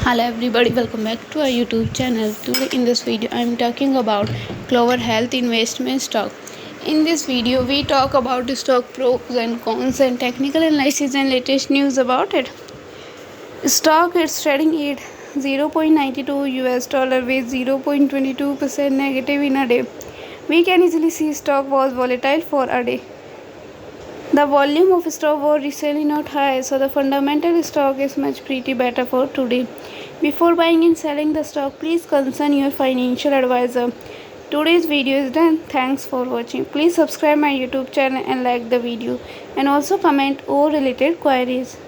Hello everybody, welcome back to our YouTube channel. Today in this video I am talking about Clover Health Investment Stock. In this video we talk about the stock pros and cons and technical analysis and latest news about it. Stock is trading at 0.92 US dollar with 0.22% negative in a day. We can easily see stock was volatile for a day. The volume of stock was recently not high, so the fundamental stock is much pretty better for today. Before buying and selling the stock, please consult your financial advisor. Today's video is done. Thanks for watching. Please subscribe my YouTube channel and like the video, and also comment all related queries.